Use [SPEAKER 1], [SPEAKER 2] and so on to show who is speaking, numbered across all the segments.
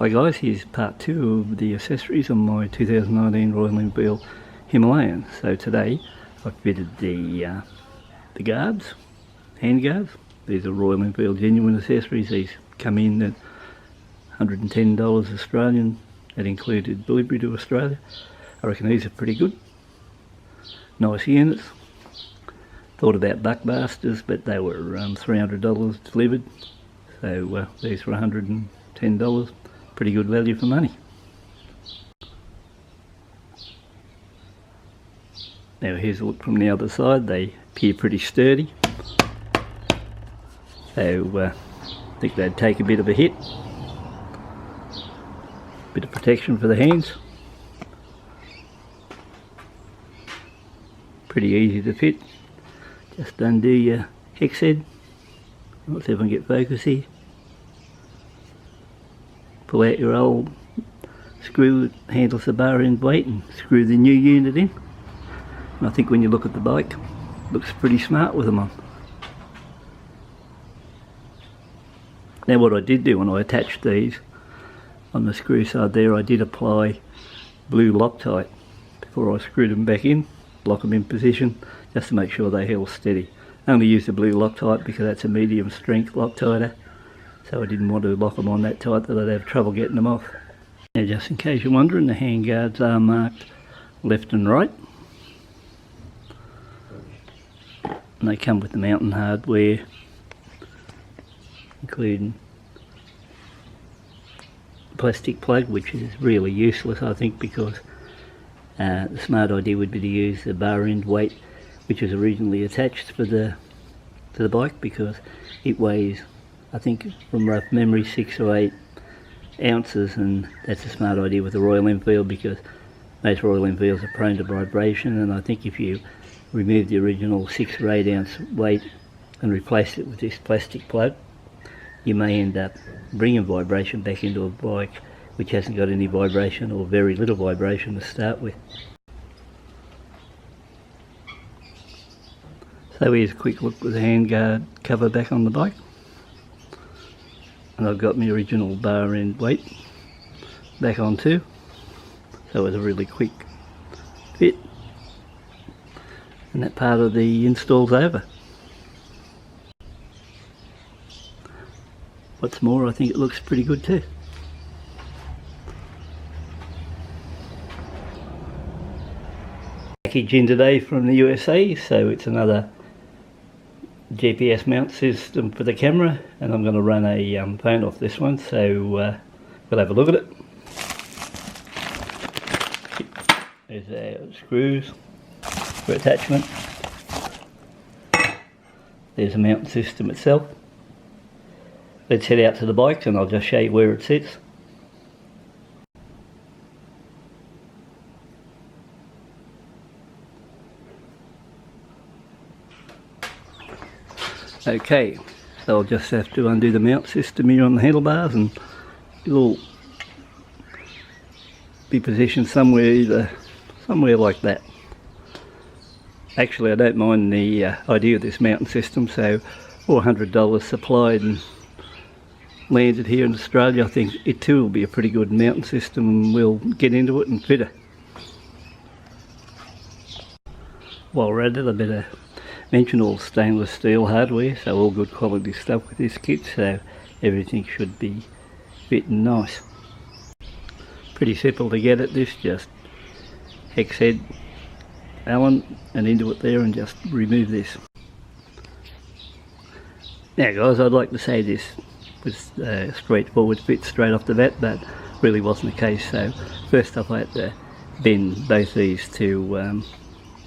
[SPEAKER 1] Hi guys, here's part 2 of the accessories on my 2019 Royal Enfield Himalayan. So today I've fitted the guards, hand guards. These are Royal Enfield genuine accessories. These come in at $110 Australian. That included delivery to Australia. I reckon these are pretty good. Nice units. Thought about buckbusters, but they were $300 delivered. So these were $110. Pretty good value for money. Now here's a look from the other side. They appear pretty sturdy. So I think they'd take a bit of a hit. Bit of protection for the hands. Pretty easy to fit. Just undo your hex head. Let's see if I can get focus here. Pull out your old screw that handles the bar end weight and screw the new unit in. And I think when you look at the bike, it looks pretty smart with them on. Now what I did do when I attached these on the screw side there, I did apply blue Loctite before I screwed them back in, lock them in position just to make sure they held steady. I only used the blue Loctite because that's a medium strength Loctiter. So I didn't want to lock them on that tight that I'd have trouble getting them off. Now just in case you're wondering, the hand guards are marked left and right. And they come with the mountain hardware, including a plastic plug, which is really useless I think, because the smart idea would be to use the bar end weight which was originally attached for to the bike, because it weighs, I think from rough memory, 6 or 8 ounces, and that's a smart idea with the Royal Enfield because most Royal Enfields are prone to vibration, and I think if you remove the original 6 or 8 ounce weight and replace it with this plastic plug, you may end up bringing vibration back into a bike which hasn't got any vibration or very little vibration to start with. So here's a quick look with the handguard cover back on the bike. And I've got my original bar end weight back on too. So it was a really quick fit. And that part of the install's over. What's more, I think it looks pretty good too. Package in today from the USA, so it's another GPS mount system for the camera, and I'm going to run a phone off this one, so we'll have a look at it. There's our screws for attachment. There's the mount system itself. Let's head out to the bikes and I'll just show you where it sits. Okay, so I'll just have to undo the mount system here on the handlebars, and it'll be positioned somewhere like that. Actually, I don't mind the idea of this mounting system, so $400 supplied and landed here in Australia. I think it too will be a pretty good mounting system, and we'll get into it and fit it. While we're at it, I better mention all stainless steel hardware, so all good quality stuff with this kit, so everything should be fitting nice. Pretty simple to get at this, just hex head Allen and into it there and just remove this. Now guys, I'd like to say this was a straightforward fit straight off the bat, but really wasn't the case. So first off I had to bend both these to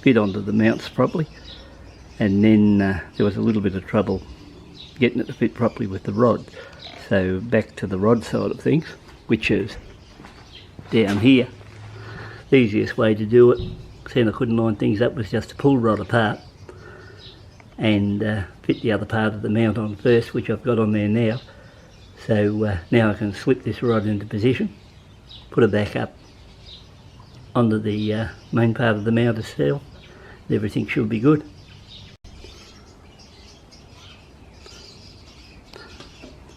[SPEAKER 1] fit onto the mounts properly. And then there was a little bit of trouble getting it to fit properly with the rod. So back to the rod side of things, which is down here. The easiest way to do it, seeing I couldn't line things up, was just to pull the rod apart and fit the other part of the mount on first, which I've got on there now. So now I can slip this rod into position, put it back up onto the main part of the mount itself. Everything should be good.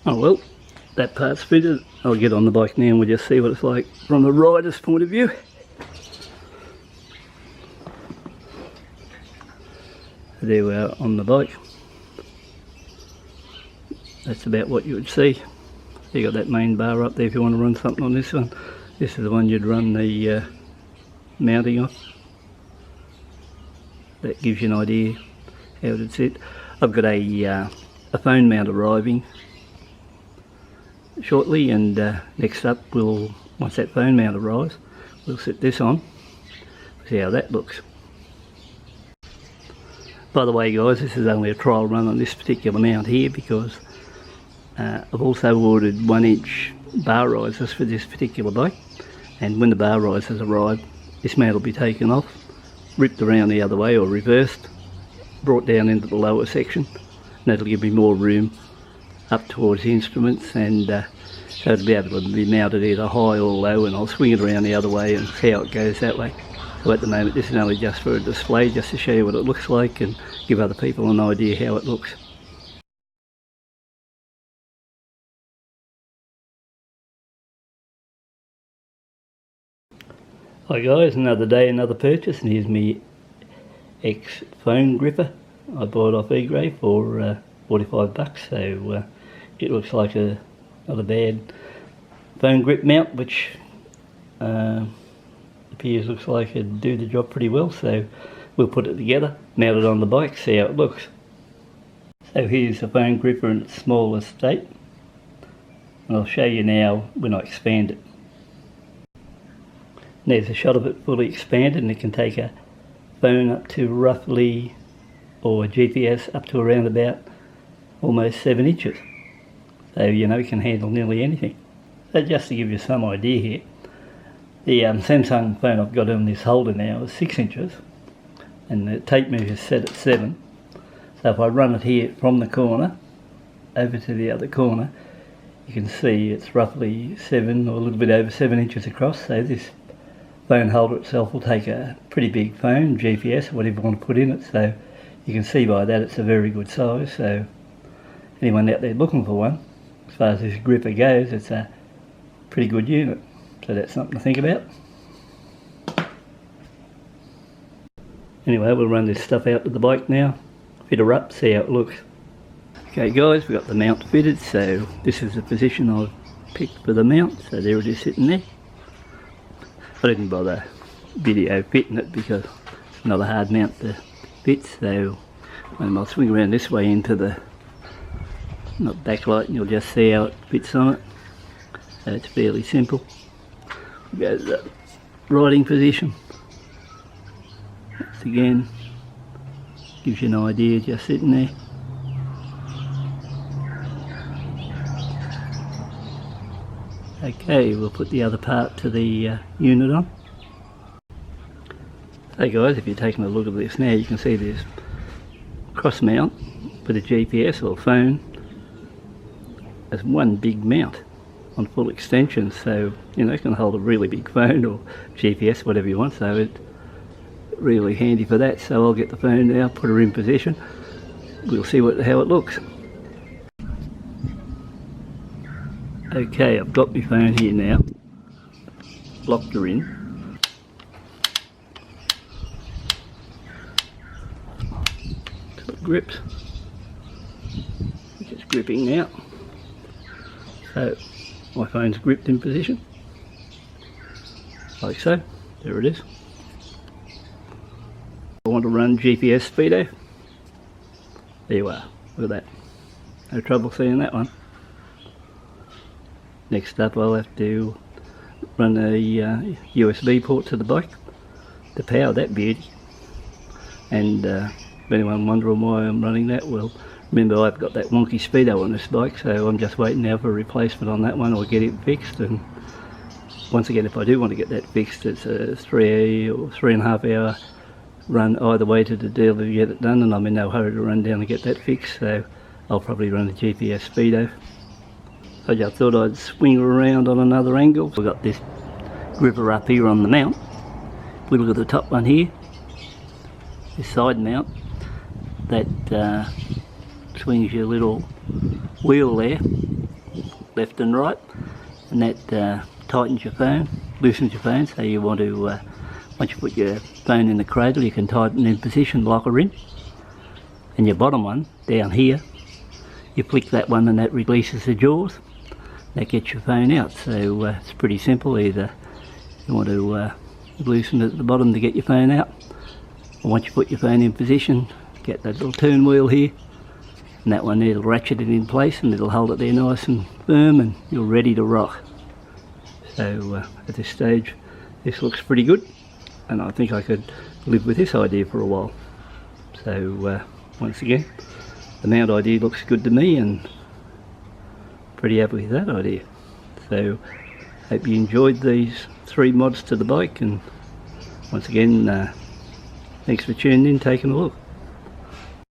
[SPEAKER 1] Oh well, that part's fitted. I'll get on the bike now and we'll just see what it's like from the rider's point of view. There we are on the bike. That's about what you would see. You got that main bar up there if you want to run something on this one. This is the one you'd run the mounting on. That gives you an idea how it would sit. I've got a phone mount arriving shortly, and next up once that phone mount arrives, we'll set this on, see how that looks. By the way guys, this is only a trial run on this particular mount here, because I've also ordered 1-inch bar risers for this particular bike, and when the bar risers arrive, this mount will be taken off, ripped around the other way or reversed, brought down into the lower section, and that'll give me more room up towards the instruments, and so it'll be able to be mounted either high or low, and I'll swing it around the other way and see how it goes that way. So at the moment this is only just for a display, just to show you what it looks like and give other people an idea how it looks. Hi guys, another day, another purchase, and here's me X phone gripper. I bought it off eBay for 45 bucks, so it looks like not a bad phone grip mount, which looks like it'd do the job pretty well. So we'll put it together, mount it on the bike, see how it looks. So here's the phone gripper in its smallest state, and I'll show you now when I expand it. There's a shot of it fully expanded, and it can take a phone up to roughly, or a GPS up to around about almost 7 inches. So you know, it can handle nearly anything. So just to give you some idea here, the Samsung phone I've got on this holder now is 6 inches, and the tape measure is set at 7. So if I run it here from the corner over to the other corner, you can see it's roughly 7 or a little bit over 7 inches across. So this phone holder itself will take a pretty big phone, GPS, or whatever you want to put in it. So you can see by that it's a very good size. So anyone out there looking for one, as far as this gripper goes, it's a pretty good unit. So that's something to think about. Anyway, we'll run this stuff out to the bike now, fit her up, see how it looks. Okay guys, we've got the mount fitted, so this is the position I've picked for the mount. So there it is sitting there. I didn't bother video fitting it because it's not a hard mount to fit, so I'll swing around this way into the backlight and you'll just see how it fits on it. So it's fairly simple. Go to the riding position. Once again, gives you an idea just sitting there. Okay, we'll put the other part to the unit on. Hey guys, if you're taking a look at this now, you can see this cross mount with a GPS or phone as one big mount on full extension, so you know, it can hold a really big phone or GPS, whatever you want, so it's really handy for that. So I'll get the phone now, put her in position, we'll see how it looks. Okay, I've got my phone here now, locked her in. So it grips, it's gripping now. So my phone's gripped in position, like so, there it is. I want to run GPS speedo, there you are, look at that, no trouble seeing that one. Next up I'll have to run a USB port to the bike to power that beauty, and if anyone wondering why I'm running that, well, remember I've got that wonky speedo on this bike, so I'm just waiting now for a replacement on that one or get it fixed. And once again, if I do want to get that fixed, it's a 3 or 3.5 hour run either way to the dealer to get it done, and I'm in no hurry to run down and get that fixed, so I'll probably run a GPS speedo. I just thought I'd swing around on another angle. We've got this gripper up here on the mount. If we look at the top one here, this side mount, that swings your little wheel there left and right, and that tightens your phone, loosens your phone. So you want to, once you put your phone in the cradle, you can tighten in position, lock her in. And your bottom one, down here, you flick that one and that releases the jaws. That gets your phone out. So it's pretty simple. Either you want to loosen it at the bottom to get your phone out, or once you put your phone in position, get that little turn wheel here, and that one there will ratchet it in place and it'll hold it there nice and firm, and you're ready to rock. So at this stage this looks pretty good, and I think I could live with this idea for a while. So once again, the mount idea looks good to me, and pretty happy with that idea. So hope you enjoyed these 3 mods to the bike, and once again thanks for tuning in, taking a look.